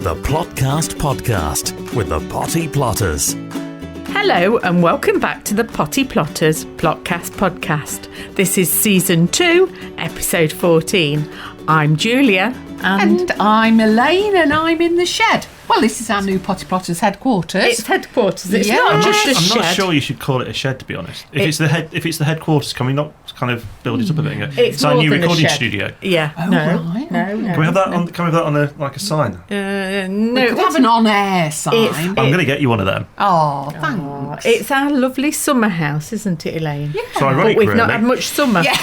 The Plotcast Podcast with the Potty Plotters. Hello and welcome back to the Potty Plotters Plotcast Podcast. This is Season 2, Episode 14. I'm Julia. And I'm Elaine and I'm in the shed. Well, this is our new Potty Plotters headquarters. It's headquarters. It's Yeah. not just a I'm shed. not sure you should call it a shed, to be honest. If it's the headquarters, can we not kind of build it up a bit? And go, It's our more new than a recording shed. studio. Yeah. Oh, no. right. No. Can we have that on? Can we have that on a sign? No. We could have an on-air sign. I'm going to get you one of them. Oh, thanks. It's our lovely summer house, isn't it, Elaine? Yeah. So ironic, But we've really. not had much summer. Yeah,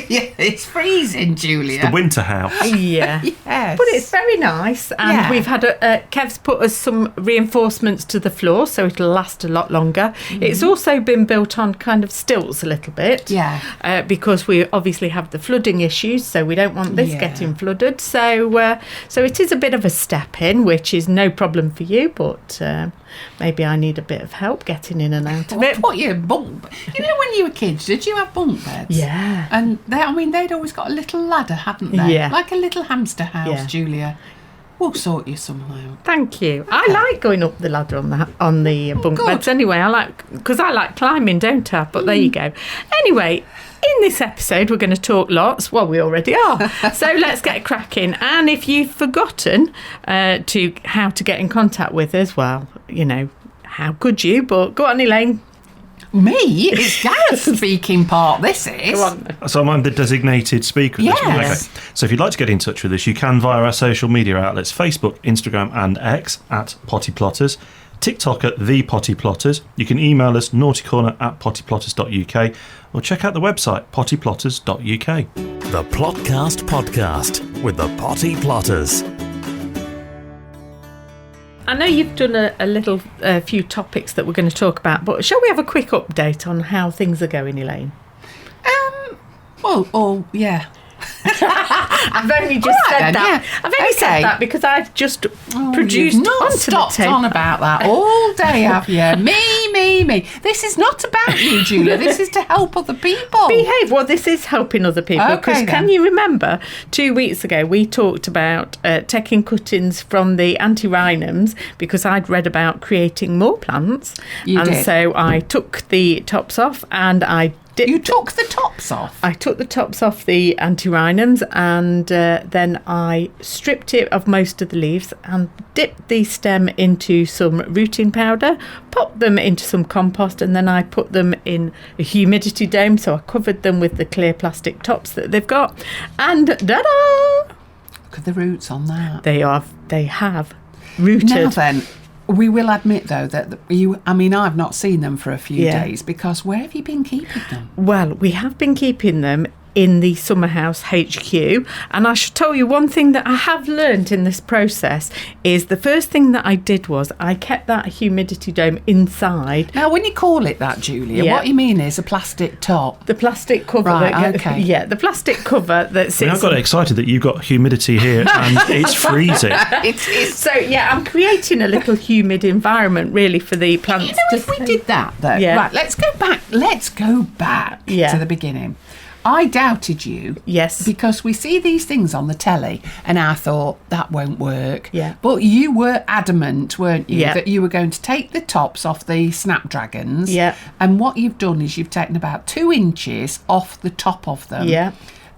yeah, it's freezing, Julia. The winter house. Yeah. Yes. But it's very nice, and Yeah. we've had Kev's put us some reinforcements to the floor, so it'll last a lot longer. It's also been built on kind of stilts a little bit, Yeah. because we obviously have the flooding issues, so we don't want this Yeah. getting flooded. So it is a bit of a step in, which is no problem for you, but maybe I need a bit of help getting in and out of it. What your bunk? You know, when you were kids, did you have bunk beds? Yeah. And they'd always got a little ladder, hadn't they? Yeah. Like a little hamster house, Yeah. Julia. We'll sort you somehow. Thank you. I like going up the ladder on the bunk good. beds anyway. I like climbing, don't I? But there you go. Anyway, in this episode, we're going to talk lots. Well, we already are. So let's get cracking. And if you've forgotten how to get in contact with us, well, you know, how could you? But go on, Elaine. Me? It's Gareth speaking part, this is. Go on. So I'm the designated speaker. Of this one. Yes. Okay. So if you'd like to get in touch with us, you can via our social media outlets: Facebook, Instagram, and X at Potty Plotters. TikTok at The Potty Plotters. You can email us naughtycorner at pottyplotters.uk or check out the website pottyplotters.uk. The Plotcast Podcast with the Potty Plotters. I know you've done a few topics that we're going to talk about, but shall we have a quick update on how things are going, Elaine? Yeah. I've only just All right said then, that. yeah. I've only said Okay. that because I've just Oh, produced you've not onto stopped the tape. on about that all day, have you? Me. This is not about you, Julia. This is to help other people. Behave. Well, this is helping other people. Okay, Because then. can you remember 2 weeks ago we talked about taking cuttings from the antirrhinums because I'd read about creating more plants. You and did. so I took the tops off and I dipped. You took the tops off. I took the tops off the antirhinums and then I stripped it of most of the leaves and dipped the stem into some rooting powder, popped them into some compost, and then I put them in a humidity dome. So I covered them with the clear plastic tops that they've got, and ta-da! Look at the roots on that. They have rooted. Now then, we will admit though that I've not seen them for a few Yeah. days because where have you been keeping them? Well, we have been keeping them in the Summer House HQ, and I should tell you one thing that I have learned in this process is the first thing that I did was I kept that humidity dome inside. Now, when you call it that, Julia, Yeah. what you mean is a plastic top. The plastic cover, Right, okay. Yeah, the plastic cover that I sits. got excited that you've got humidity here and it's freezing. So yeah, I'm creating a little humid environment really for the plants. You know, if we did that, though, Yeah. right, let's go back Yeah. to the beginning. I doubted you. Yes. Because we see these things on the telly and I thought that won't work. Yeah. But you were adamant, weren't you, Yeah. that you were going to take the tops off the Snapdragons. Yeah. And what you've done is you've taken about 2 inches off the top of them. Yeah.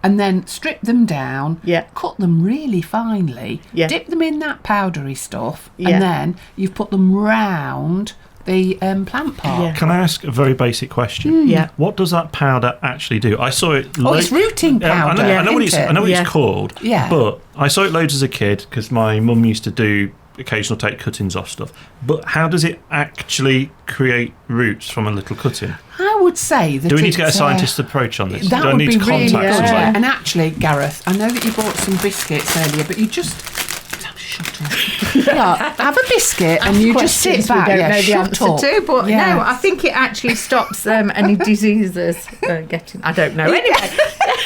And then strip them down, Yeah. cut them really finely, Yeah. dip them in that powdery stuff, Yeah. and then you've put them round the plant pot. Yeah. Can I ask a very basic question? Yeah. What does that powder actually do? I saw it. Oh, it's rooting powder, I know what isn't it? I know what Yeah. it's called. Yeah. But I saw it loads as a kid because my mum used to do occasional take cuttings off stuff. But how does it actually create roots from a little cutting? I would say that Do we need to get a it's, scientist approach on this? That Do I would need be to really contact good. someone? And actually, Gareth, I know that you bought some biscuits earlier, but you just shut up. Yeah, have a biscuit and you just sit Questions back. we don't Yeah, know the shut answer up. to, but Yeah. no, I think it actually stops any diseases getting. I don't know. Anyway,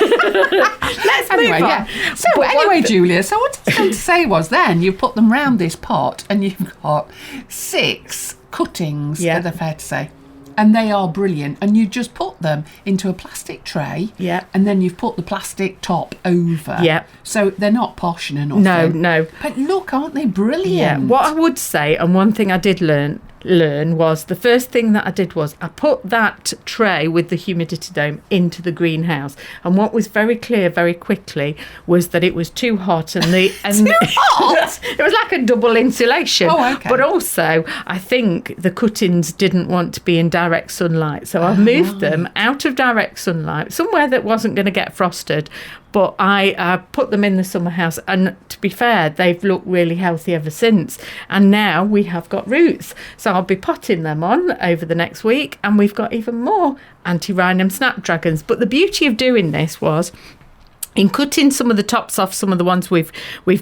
let's move Anyway, on. yeah. So But anyway, one- Julia, so what I was going to say was then you put them round this pot and you've got 6 cuttings, Yeah. are they fair to say? And they are brilliant. And you just put them into a plastic tray. Yeah. And then you've put the plastic top over. Yeah. So they're not posh and nothing. No. But look, aren't they brilliant? Yeah. What I would say, and one thing I did learn was the first thing that I did was I put that tray with the humidity dome into the greenhouse, and what was very clear very quickly was that it was too hot and Too hot? it was like a double insulation. Oh, okay. But also I think the cuttings didn't want to be in direct sunlight, so I've moved them out of direct sunlight somewhere that wasn't going to get frosted. But I put them in the summer house, and to be fair, they've looked really healthy ever since. And now we have got roots. So I'll be potting them on over the next week, and we've got even more antirrhinum snapdragons. But the beauty of doing this was, in cutting some of the tops off some of the ones we've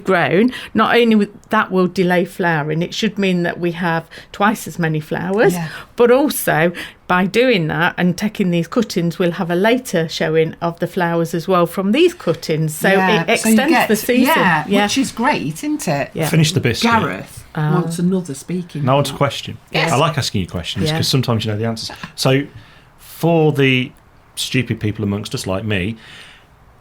grown, not only that will delay flowering, it should mean that we have twice as many flowers, but also by doing that and taking these cuttings, we'll have a later showing of the flowers as well from these cuttings. So it extends the season. Yeah, which is great, isn't it? Yeah. Finish the biscuit. Gareth wants another speaking. No, I want a question. Yes. I like asking you questions because Yeah. sometimes you know the answers. So, for the stupid people amongst us like me,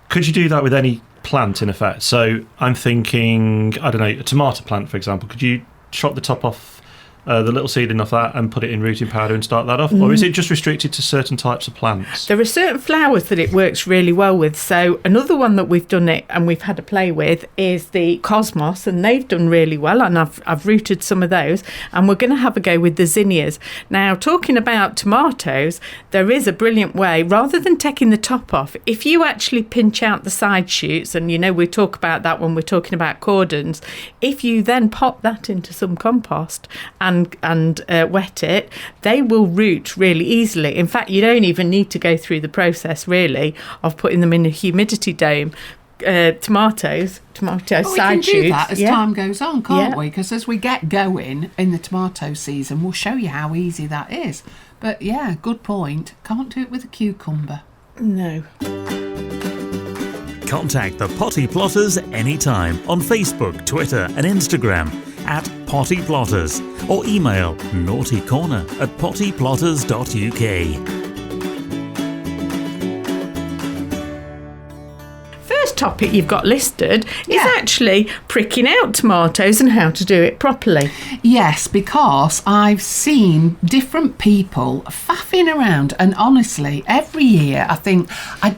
could you do that with any plant in effect? So I'm thinking, I don't know, a tomato plant, for example. Could you chop the top off, the little seedling off that, and put it in rooting powder and start that off? Or is it just restricted to certain types of plants? There are certain flowers that it works really well with. So another one that we've done it and we've had a play with is the cosmos, and they've done really well, and I've rooted some of those, and we're going to have a go with the zinnias. Now, talking about tomatoes, there is a brilliant way, rather than taking the top off, if you actually pinch out the side shoots, and we talk about that when we're talking about cordons, if you then pop that into some compost and wet it, they will root really easily. In fact, you don't even need to go through the process really of putting them in a humidity dome. Tomato side we can shoots. do that as time goes on, can't Yeah. we? Because as we get going in the tomato season, we'll show you how easy that is. But yeah, good point. Can't do it with a cucumber. No. Contact the Potty Plotters anytime on Facebook, Twitter and Instagram at Potty Plotters, or email naughtycorner@pottyplotters.uk. First topic you've got listed is actually pricking out tomatoes and how to do it properly. Yes, because I've seen different people faffing around, and honestly, every year I think I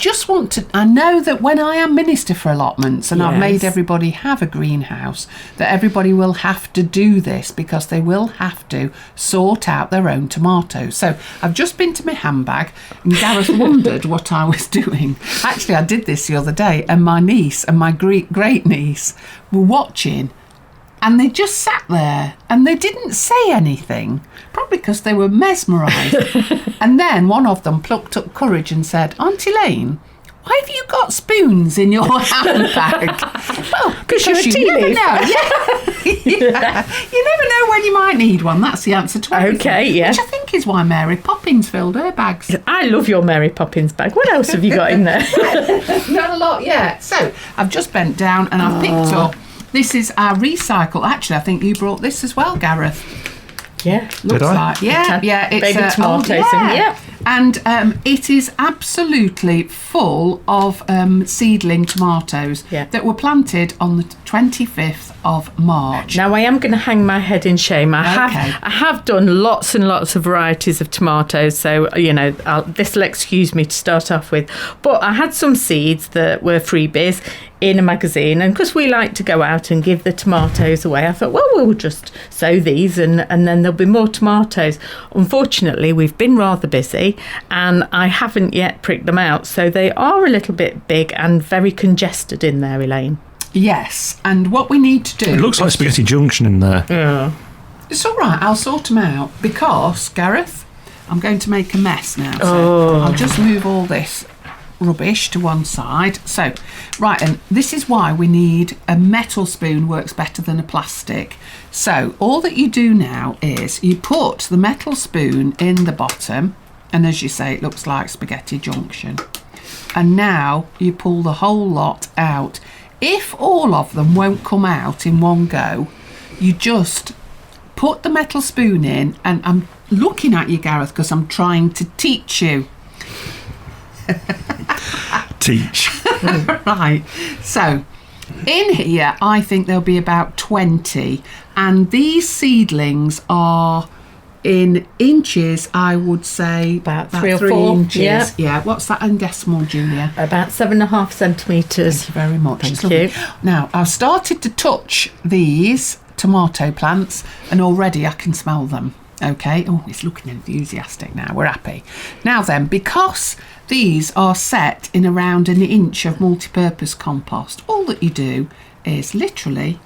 know that when I am Minister for Allotments and I've made everybody have a greenhouse, that everybody will have to do this because they will have to sort out their own tomatoes. So I've just been to my handbag, and Gareth wondered what I was doing. Actually, I did this the other day, and my niece and my great niece were watching, and they just sat there and they didn't say anything, probably because they were mesmerised. And then one of them plucked up courage and said, "Auntie Elaine, why have you got spoons in your handbag?" Well, because you're a tea you never leaf. know. Yeah. You never know when you might need one. That's the answer to everything. Okay, yeah. Which I think is why Mary Poppins filled her bags. I love your Mary Poppins bag. What else have you got in there? Not a lot yet. So I've just bent down and I've picked up. This is our recycle. Actually, I think you brought this as well, Gareth. Yeah. Looks I? like. Yeah. It's baby tomatoes in, yeah. And it is absolutely full of seedling tomatoes that were planted on the 25th of March. Now I am going to hang my head in shame. I have done lots and lots of varieties of tomatoes, so this will excuse me to start off with. But I had some seeds that were freebies in a magazine, and because we like to go out and give the tomatoes away, I thought, well, we'll just sow these and then there'll be more tomatoes. Unfortunately, we've been rather busy and I haven't yet pricked them out, so they are a little bit big and very congested in there, Elaine. Yes, and what we need to do... It looks like Spaghetti Junction in there. Yeah. It's all right, I'll sort them out, because, Gareth, I'm going to make a mess now. So I'll just move all this rubbish to one side. So, right, and this is why we need a metal spoon, works better than a plastic. So, all that you do now is you put the metal spoon in the bottom, and as you say, it looks like Spaghetti Junction. And now you pull the whole lot out. If all of them won't come out in one go, you just put the metal spoon in, and I'm looking at you, Gareth, because I'm trying to teach you. Teach. Right. So, in here, I think there'll be about 20. And these seedlings are in inches, I would say. About 3 or 4 inches. Yeah. What's that in decimal, Julia? About 7.5 centimetres. Thank you very much. Thank It's lovely. you. Now, I've started to touch these tomato plants and already I can smell them. Okay. Oh, it's looking enthusiastic now. We're happy. Now then, because these are set in around an inch of multi-purpose compost, all that you do is literally...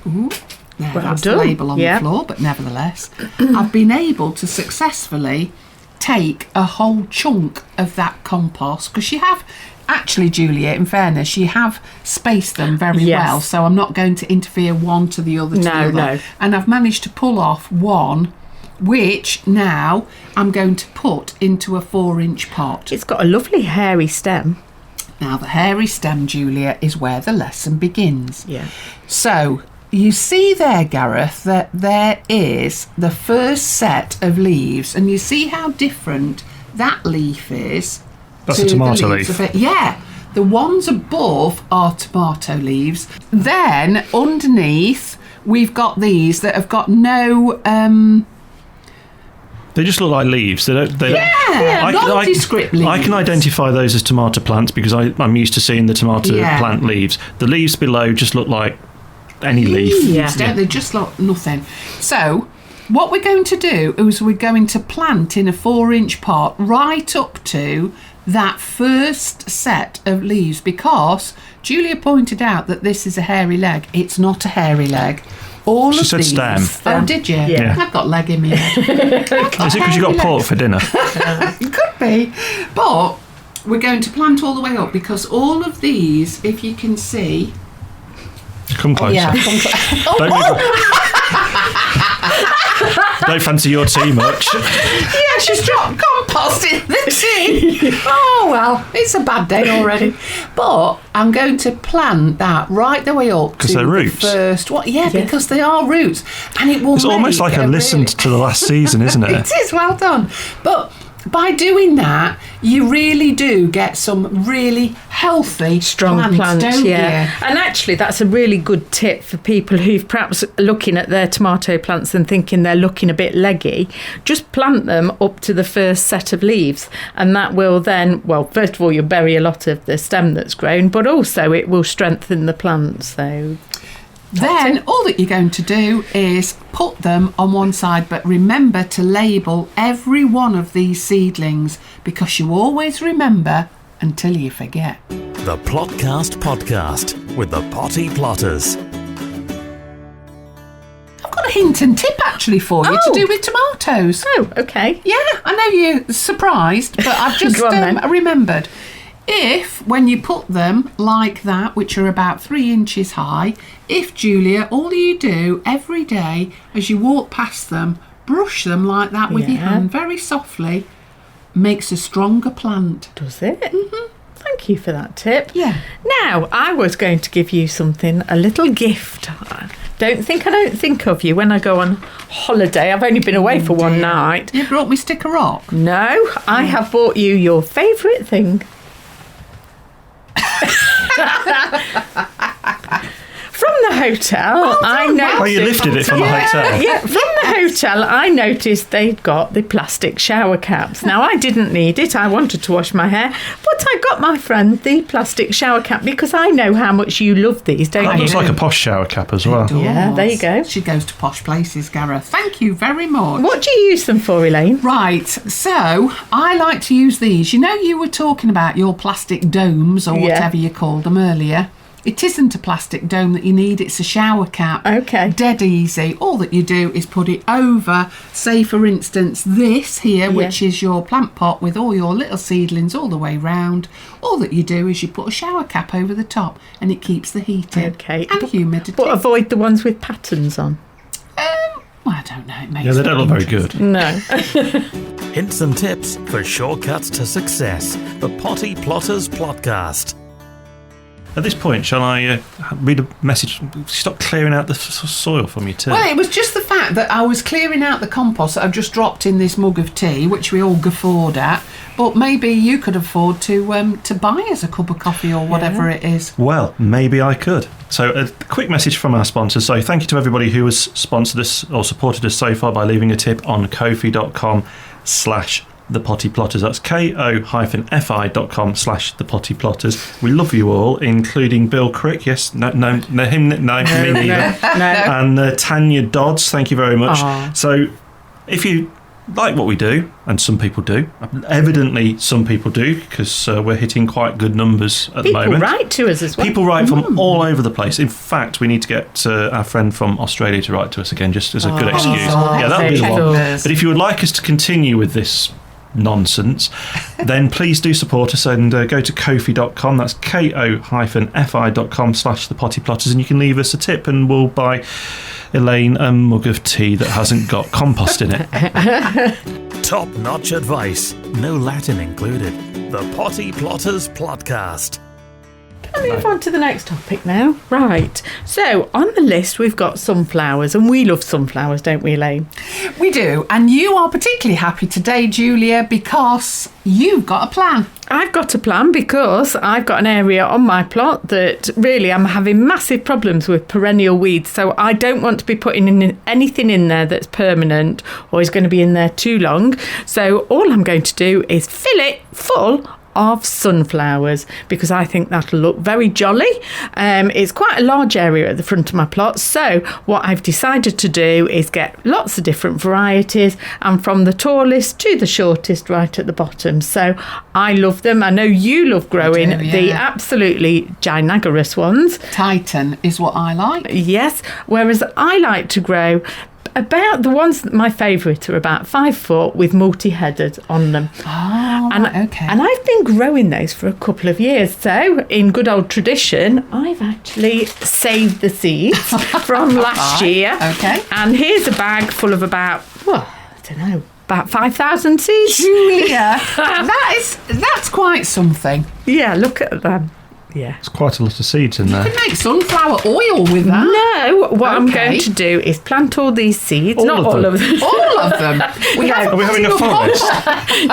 Ooh, there, Well that's done. the label on Yeah. the floor, but nevertheless, I've been able to successfully take a whole chunk of that compost, because you have... Actually, Julia, in fairness, you have spaced them very Yes. well, so I'm not going to interfere one to the other to the other. No. And I've managed to pull off one, which now I'm going to put into a 4-inch pot. It's got a lovely hairy stem. Now, the hairy stem, Julia, is where the lesson begins. Yeah. So, you see there, Gareth, that there is the first set of leaves, and you see how different that leaf is. That's to a tomato the leaves leaf. of it. Yeah, the ones above are tomato leaves. Then underneath we've got these that have got no. They just look like leaves. They don't. Yeah, nondescript leaves. I can identify those as tomato plants because I'm used to seeing the tomato Yeah. plant leaves. The leaves below just look like any leaf. Yeah. Don't they? Just like nothing. So. What we're going to do is we're going to plant in a 4-inch pot right up to that first set of leaves, because Julia pointed out that this is a hairy leg. It's not a hairy leg. All She of said these. stem. Oh, did you? Yeah. I've got leg in me head. Is it because you got pork for dinner? It could be. But we're going to plant all the way up, because all of these, if you can see... Come closer. Yeah. Don't fancy your tea much. Yeah, she's dropped compost in the tea. Oh, well, it's a bad day already. But I'm going to plant that right the way up to they're the roots? first one. Yeah, because they are roots. And it will It's almost like I listened to the last season, isn't it? It is, well done. But by doing that, you really do get some really healthy Strong plants, don't yeah. you? And actually, that's a really good tip for people who've perhaps looking at their tomato plants and thinking they're looking a bit leggy. Just plant them up to the first set of leaves, and that will then, well, first of all, you'll bury a lot of the stem that's grown, but also it will strengthen the plant. So Then all that you're going to do is put them on one side, but remember to label every one of these seedlings, because you always remember until you forget. The Plotcast Podcast with the Potty Plotters. I've got a hint and tip actually for you to do with tomatoes. oh, okay. Yeah, I know you're surprised, but I've just Go on then. remembered. If, when you put them like that, which are about 3 inches high, if, Julia, all you do every day as you walk past them, brush them like that with your Yeah. hand very softly, makes a stronger plant. Does it? Mm-hmm. Thank you for that tip. Yeah. Now, I was going to give you something, a little gift. I don't think of you when I go on holiday. I've only been away for one night. You brought me Stick a Rock. No, I have bought you your favourite thing. From the hotel, I know. Oh, you lifted it from the hotel. Yeah, from the hotel, I noticed they'd got the plastic shower caps. Now, I didn't need it. I wanted to wash my hair. But I got my friend the plastic shower cap because I know how much you love these, don't That you? looks like a posh shower cap as well. Yeah, there you go. She goes to posh places, Gareth. Thank you very much. What do you use them for, Elaine? Right, so I like to use these. You know, you were talking about your plastic domes or Yeah. whatever you called them earlier. It isn't a plastic dome that you need, it's a shower cap. Okay. Dead easy. All that you do is put it over, say for instance, this here, which is your plant pot with all your little seedlings all the way round. All that you do is you put a shower cap over the top and it keeps the heat in. Okay. And humidity. But avoid the ones with patterns on. Well, I don't know. It makes Yeah, they it don't look very interesting. good. No. Hints and tips for shortcuts to success. The Potty Plotters Plotcast. At this point, shall I read a message? Stop clearing out the soil from your tin. Well, it was just the fact that I was clearing out the compost that I've just dropped in this mug of tea, which we all guffawed at. But maybe you could afford to buy us a cup of coffee or whatever it is. Well, maybe I could. So a quick message from our sponsors. So thank you to everybody who has sponsored us or supported us so far by leaving a tip on ko-fi.com/thepottyplotters. That's ko-fi.com/thepottyplotters. We love you all, including Bill Crick. Yes, no, me neither. And Tanya Dodds. Thank you very much. Aww. So if you like what we do, and some people do, evidently some people do, because we're hitting quite good numbers at the moment. People write to us as well. People write from all over the place. In fact, we need to get our friend from Australia to write to us again, just as a good excuse. Yeah, that'll be the one. But if you would like us to continue with this nonsense, then please do support us and go to ko-fi.com. That's ko-fi.com/thepottyplotters, and you can leave us a tip and we'll buy Elaine a mug of tea that hasn't got compost in it. Top-notch advice, no Latin included. The Potty Plotters Podcast. Can I move on to the next topic now? Right. So, on the list, we've got sunflowers, and we love sunflowers, don't we, Elaine? We do, and you are particularly happy today, Julia, because you've got a plan. I've got a plan because I've got an area on my plot that really I'm having massive problems with perennial weeds. So I don't want to be putting in anything in there that's permanent or is going to be in there too long. So all I'm going to do is fill it full of sunflowers because I think that'll look very jolly. It's quite a large area at the front of my plot, so what I've decided to do is get lots of different varieties, and from the tallest to the shortest right at the bottom. So I love them. I know you love growing the absolutely ginormous ones. Titan is what I like. Yes, whereas I like to grow about the ones that my favourite are about 5 foot with multi-headed on them. Oh, okay. And I've been growing those for a couple of years. So, in good old tradition, I've actually saved the seeds from last year. Okay. And here's a bag full of about, well, I don't know, about 5,000 seeds. Julia, that's quite something. Yeah, look at them. Yeah. There's quite a lot of seeds in You there. can make sunflower oil with that. No, what I'm going to do is plant all these seeds. Not all of them. All of them. Are we having a forest?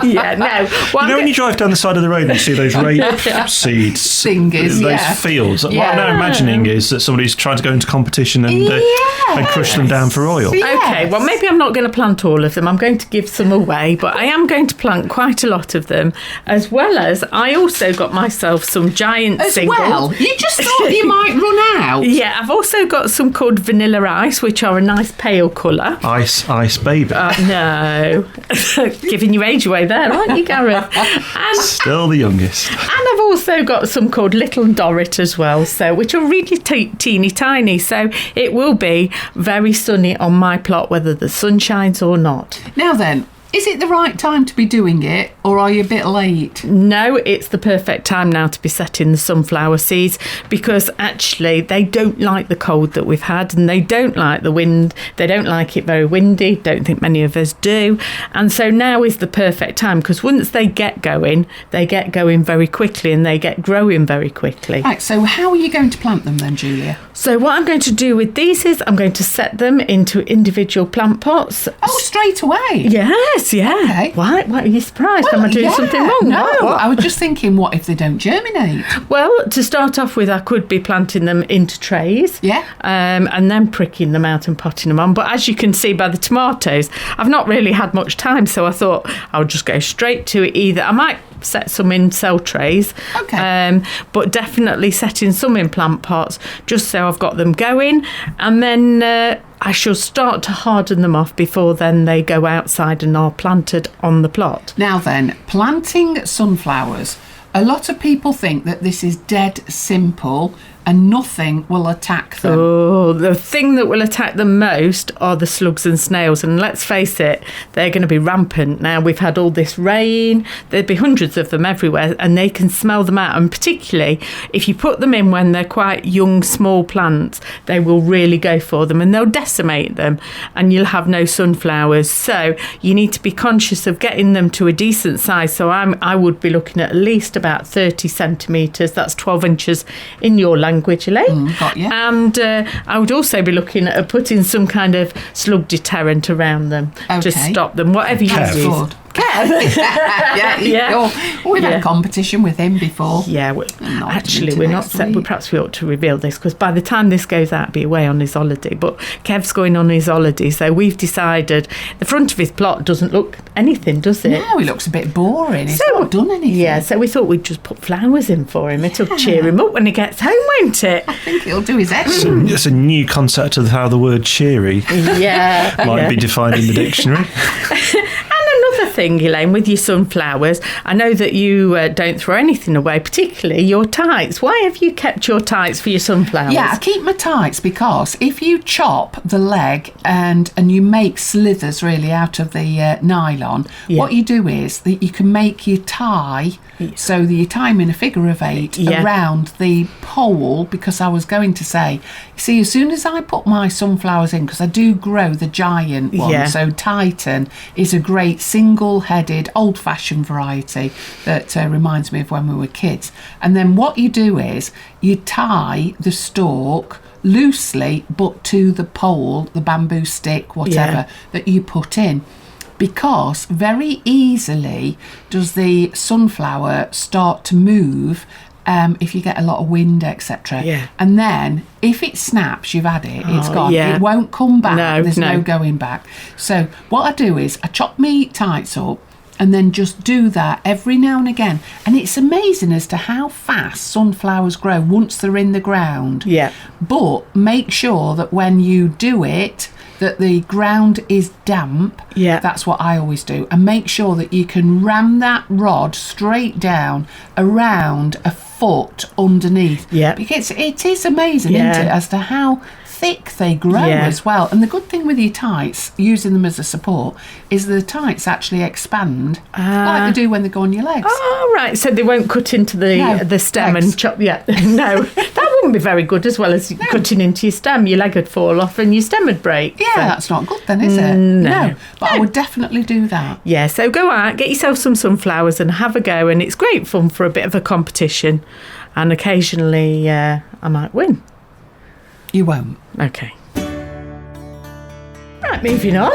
Yeah, no. You know when you drive down the side of the road and you see those rape seeds, Thingies, those yeah. fields? What Yeah. I'm now imagining is that somebody's trying to go into competition and crush them down for oil. Yes. Okay, well, maybe I'm not going to plant all of them. I'm going to give some away, but I am going to plant quite a lot of them, as well as I also got myself some giant As singles. well, you just thought you might run out. Yeah, I've also got some called vanilla ice, which are a nice pale colour. Ice baby. No, giving your age away there, aren't you, Gareth? And Still the youngest. I've also got some called Little Dorrit as well, so which are really teeny tiny. So it will be very sunny on my plot, whether the sun shines or not. Now then, is it the right time to be doing it, or are you a bit late? No, it's the perfect time now to be setting the sunflower seeds because actually they don't like the cold that we've had and they don't like the wind. They don't like it very windy. Don't think many of us do. And so now is the perfect time because once they get going very quickly and they get growing very quickly. Right, so how are you going to plant them then, Julia? So what I'm going to do with these is I'm going to set them into individual plant pots. Oh, straight away? Yes, yeah. Okay. Why are you surprised? Well, Am I doing something wrong? No, What? I was just thinking, what if they don't germinate? Well, to start off with, I could be planting them into trays. Yeah. And then pricking them out and potting them on. But as you can see by the tomatoes, I've not really had much time, so I thought I'll just go straight to it either. I might set some in cell trays. Okay. But definitely setting some in plant pots, just so I've got them going. And then I shall start to harden them off before then they go outside and are planted on the plot. Now then, planting sunflowers. A lot of people think that this is dead simple, and nothing will attack them. Oh, the thing that will attack them most are the slugs and snails. And let's face it, they're going to be rampant. Now, we've had all this rain. There'd be hundreds of them everywhere, and they can smell them out. And particularly, if you put them in when they're quite young, small plants, they will really go for them, and they'll decimate them, and you'll have no sunflowers. So you need to be conscious of getting them to a decent size. So I would be looking at least about 30 centimetres. That's 12 inches in your language, Elaine. Got you. And I would also be looking at putting some kind of slug deterrent around them to stop them, whatever you use. Good. We've had competition with him before. Yeah, actually, we're not set. Perhaps we ought to reveal this, because by the time this goes out, he'll be away on his holiday. But Kev's going on his holiday, so we've decided the front of his plot doesn't look anything, does it? No, he looks a bit boring. He's not done anything. Yeah, so we thought we'd just put flowers in for him. It'll cheer him up when he gets home, won't it? I think he'll do his head. It's a new concept of how the word cheery might be defined in the dictionary. Another thing, Elaine, with your sunflowers, I know that you don't throw anything away, particularly your tights. Why have you kept your tights for your sunflowers? Yeah, I keep my tights because if you chop the leg and you make slithers really out of the nylon, what you do is that you can make your tie, so that you tie them in a figure of 8 around the pole, because I was going to say, see, as soon as I put my sunflowers in, because I do grow the giant one, so Titan is a great single-headed, old-fashioned variety that reminds me of when we were kids. And then what you do is you tie the stalk loosely, but to the pole, the bamboo stick, whatever, that you put in. Because very easily does the sunflower start to move if you get a lot of wind, etc. And then if it snaps, you've had it, it's gone. It won't come back. There's no going back. So what I do is I chop me tights up and then just do that every now and again. And it's amazing as to how fast sunflowers grow once they're in the ground. But make sure that when you do it, that the ground is damp. That's what I always do. And make sure that you can ram that rod straight down around a foot underneath. Because it is amazing, isn't it, as to how thick they grow as well. And the good thing with your tights, using them as a support, is the tights actually expand like they do when they go on your legs. Oh, right. So they won't cut into the stem and chop. No, that wouldn't be very good, as well as cutting into your stem. Your leg would fall off and your stem would break. That's not good then, is it? No. But I would definitely do that. Yeah, so go out, get yourself some sunflowers and have a go. And it's great fun for a bit of a competition. And occasionally I might win. You won't. Okay. Right, moving on.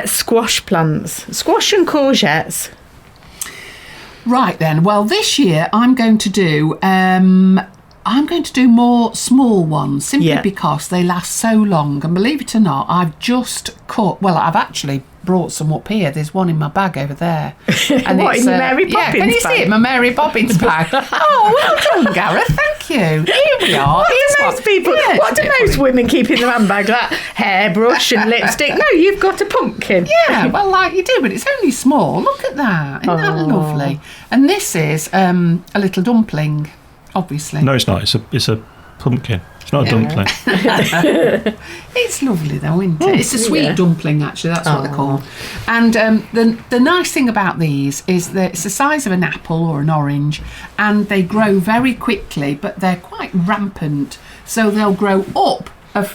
Squash plants. Squash and courgettes. Right then. Well, this year I'm going to do more small ones, simply because they last so long. And believe it or not, I've just cut. Well, I've actually brought some up here. There's one in my bag over there. And what, in your Mary Poppins bag? Can you see it? My Mary Poppins bag. Oh, well done, Gareth. Thank you. Here we are. What do most women keep in their handbag? Like hairbrush and lipstick? No, you've got a pumpkin. Yeah, well, like you do, but it's only small. Look at that. Isn't that lovely? And this is a little dumpling, obviously. No, it's not. It's a pumpkin. It's not a dumpling. It's lovely though, isn't it? It's a sweet dumpling, actually. That's what they're called. And the nice thing about these is that it's the size of an apple or an orange, and they grow very quickly, but they're quite rampant. So they'll grow up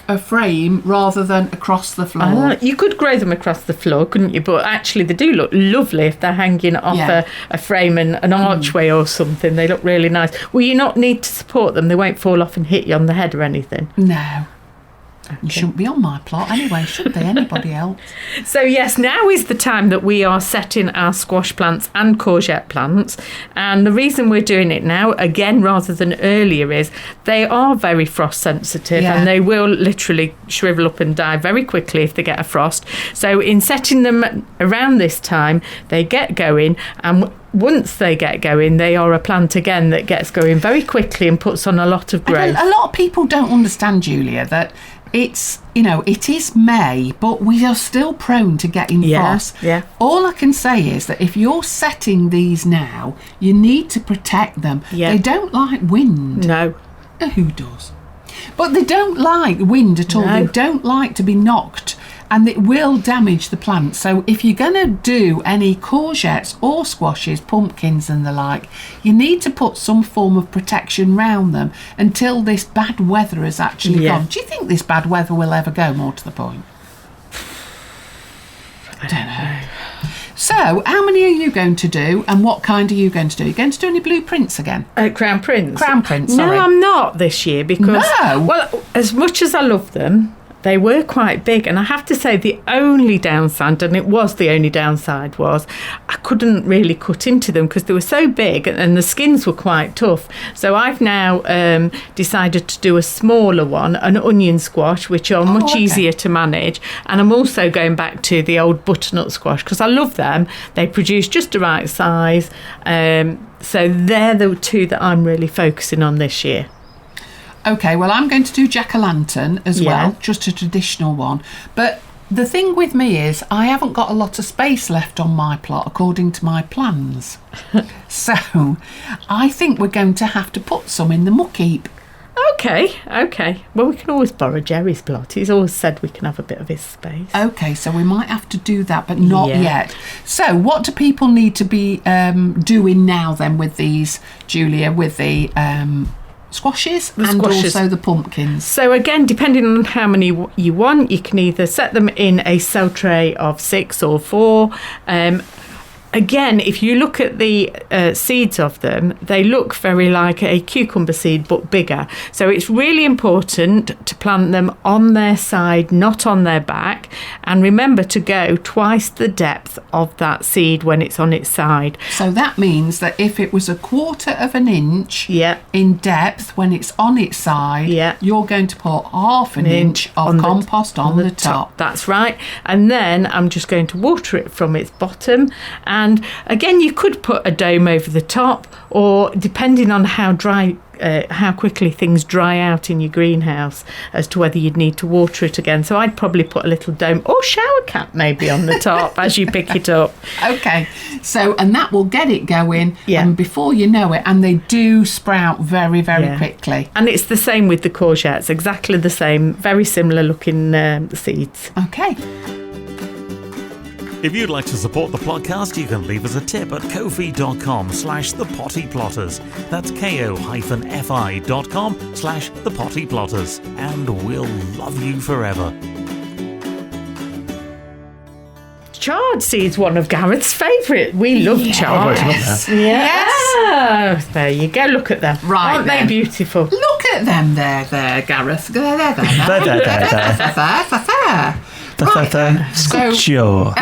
a frame rather than across the floor. You could grow them across the floor, couldn't you? But actually they do look lovely if they're hanging off a frame and an archway or something. They look really nice. Will you not need to support them? They won't fall off and hit you on the head or anything? No. You shouldn't be on my plot anyway, should they? Anybody else? So yes, now is the time that we are setting our squash plants and courgette plants. And the reason we're doing it now, again, rather than earlier, is they are very frost sensitive and they will literally shrivel up and die very quickly if they get a frost. So in setting them around this time, they get going, and once they get going, they are a plant again that gets going very quickly and puts on a lot of growth. A lot of people don't understand, Julia, that it's, it is May, but we are still prone to getting frost. All I can say is that if you're setting these now, you need to protect them. They don't like wind. No. Who does? But they don't like wind at all. No. They don't like to be knocked, and it will damage the plant. So if you're going to do any courgettes or squashes, pumpkins and the like, you need to put some form of protection round them until this bad weather has actually gone. Do you think this bad weather will ever go, more to the point? I don't know. So, how many are you going to do, and what kind are you going to do? Are you going to do any blueprints again? Crown Prince. Crown Prince, sorry. No, I'm not this year because, No? well, as much as I love them, they were quite big, and I have to say the only downside, and it was the only downside, was I couldn't really cut into them because they were so big and the skins were quite tough. So I've now decided to do a smaller one, an onion squash, which are much easier to manage. And I'm also going back to the old butternut squash because I love them. They produce just the right size. So they're the two that I'm really focusing on this year. Okay, well, I'm going to do jack-o'-lantern as well, just a traditional one. But the thing with me is I haven't got a lot of space left on my plot according to my plans. So I think we're going to have to put some in the muck heap. Okay. Well, we can always borrow Jerry's plot. He's always said we can have a bit of his space. Okay, so we might have to do that, but not yet. So what do people need to be doing now then with these, Julia, with the squashes and also the pumpkins? So again, depending on how many you want, you can either set them in a cell tray of 6 or 4. Again, if you look at the seeds of them, they look very like a cucumber seed but bigger. So it's really important to plant them on their side, not on their back. And remember to go twice the depth of that seed when it's on its side. So that means that if it was 1/4 of an inch in depth when it's on its side, you're going to put 1/2 an inch of compost on the top. That's right. And then I'm just going to water it from its bottom. And again, you could put a dome over the top, or depending on how quickly things dry out in your greenhouse, as to whether you'd need to water it again. So I'd probably put a little dome or shower cap maybe on the top as you pick it up. Okay, so and that will get it going, and before you know it, and they do sprout very, very quickly. And it's the same with the courgettes, exactly the same, very similar looking seeds. Okay. If you'd like to support the podcast, you can leave us a tip at ko-fi.com/thepottyplotters. That's ko-fi.com/thepottyplotters. And we'll love you forever. Chard seed's one of Gareth's favourite. We love chard. Yes. There you go. Look at them. Right, Aren't they beautiful? Look at them there, Gareth. There. Sure.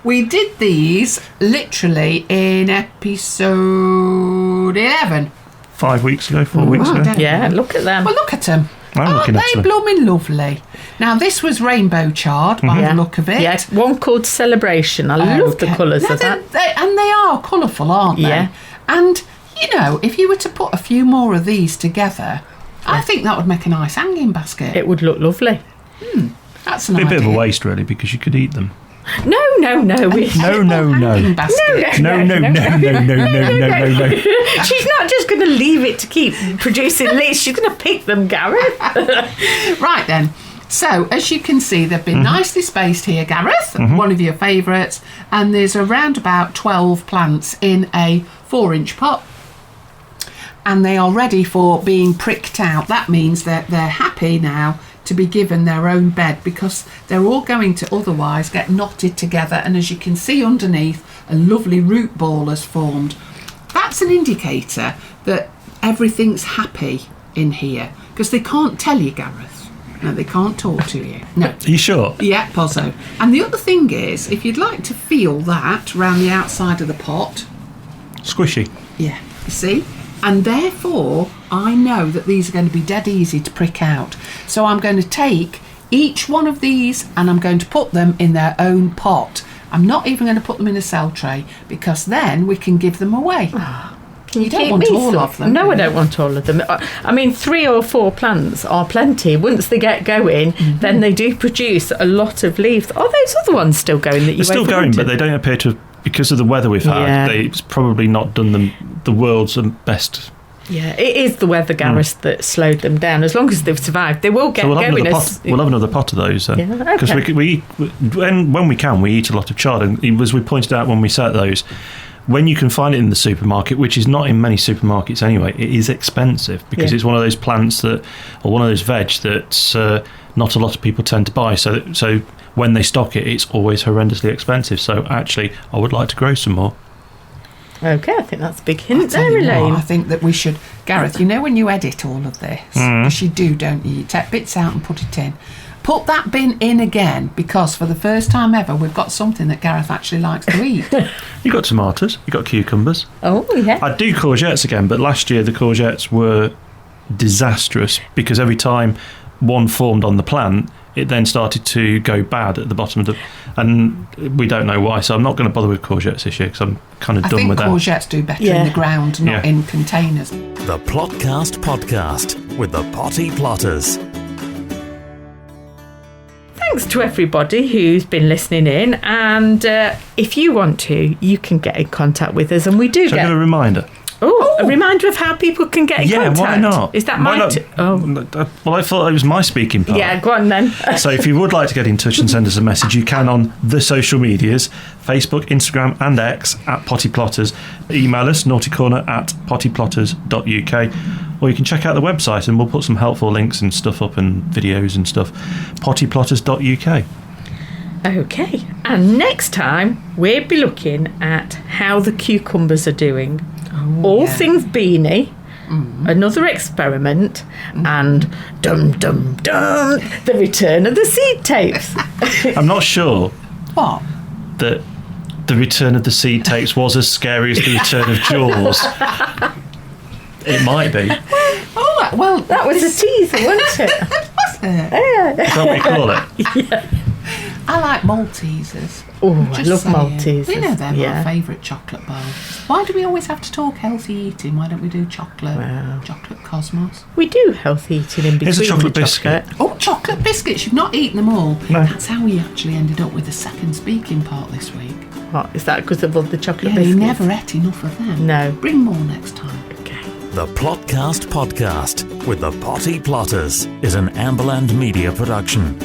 We did these literally in episode 11. 5 weeks ago, 4 weeks ago. Yeah, look at them. Well, look at them. Aren't they blooming lovely? Now, this was rainbow chard by the look of it. Yeah, one called Celebration. I love the colours of that. And they are colourful, aren't they? Yeah. And, you know, if you were to put a few more of these together, I think that would make a nice hanging basket. It would look lovely. That's an idea. A bit of a idea. waste, really, because you could eat them. No. Hanging basket. No. She's not just going to leave it to keep producing leaves. She's going to pick them, Gareth. Right then. So, as you can see, they've been nicely spaced here, Gareth, one of your favourites, and there's around about 12 plants in a 4-inch pot. And they are ready for being pricked out. That means that they're happy now to be given their own bed, because they're all going to otherwise get knotted together, and as you can see underneath, a lovely root ball has formed. That's an indicator that everything's happy in here, because they can't tell you, Gareth. No, they can't talk to you. No. Are you sure? Yeah, Pozzo. And the other thing is, if you'd like to feel that around the outside of the pot. Squishy. Yeah, you see? And therefore, I know that these are going to be dead easy to prick out. So I'm going to take each one of these and I'm going to put them in their own pot. I'm not even going to put them in a cell tray, because then we can give them away. You don't want all of them. No, I don't want all of them. I mean, 3 or 4 plants are plenty. Once they get going, then they do produce a lot of leaves. Are those other ones still going that you They're still going, but they don't appear to, because of the weather we've had, it's probably not done them the world's best Yeah, it is the weather, Gareth, that slowed them down. As long as they've survived, they will get So we'll have going. another pot of those then. Yeah, Because okay. when we can, we eat a lot of chard. And as we pointed out when we set those, when you can find it in the supermarket, which is not in many supermarkets anyway, it is expensive because it's one of those plants or one of those veg that not a lot of people tend to buy. So when they stock it, it's always horrendously expensive. So actually, I would like to grow some more. Okay, I think that's a big hint I'll tell there, you what, Elaine. I think that we should, Gareth, you know when you edit all of this, because you do, don't you? You take bits out and put it in. Put that bin in again, because for the first time ever, we've got something that Gareth actually likes to eat. You got tomatoes, you got cucumbers. Oh, yeah. I'd do courgettes again, but last year the courgettes were disastrous because every time one formed on the plant, it then started to go bad at the bottom of the... And we don't know why, so I'm not going to bother with courgettes this year because I'm kind of done with that. I think courgettes do better in the ground, not in containers. The Plotcast Podcast with the Potty Plotters. Thanks to everybody who's been listening in, and if you want to, you can get in contact with us, and we do Shall I give a reminder? a reminder of how people can get in contact. Yeah, why not? Is that Why my... not? Well, I thought it was my speaking part. Yeah, go on then. So if you would like to get in touch and send us a message, you can on the social medias, Facebook, Instagram and X at Potty Plotters. Email us, naughtycorner@pottyplotters.uk, or you can check out the website and we'll put some helpful links and stuff up and videos and stuff, pottyplotters.uk. Okay, and next time we'll be looking at how the cucumbers are doing. All things beanie, another experiment, and dum dum dum, the return of the seed tapes. I'm not sure What? that the return of the seed tapes was as scary as the return of Jaws. It might be. Is Oh, well, That was a teaser, wasn't it? that what you call it? I like Maltesers. Oh, I Just love saying. Maltesers. You know they're Yeah. my favourite chocolate bowl. Why do we always have to talk healthy eating? Why don't we do chocolate? Wow. Chocolate cosmos. We do healthy eating in between. Here's a chocolate the biscuit. Oh, chocolate biscuits. You've not eaten them all. No. That's how we actually ended up with the second speaking part this week. What, is that because of all the chocolate Yeah, biscuits? you never ate enough of them. No. Bring more next time. Okay. The Plotcast Podcast with the Potty Plotters is an Amberland Media production.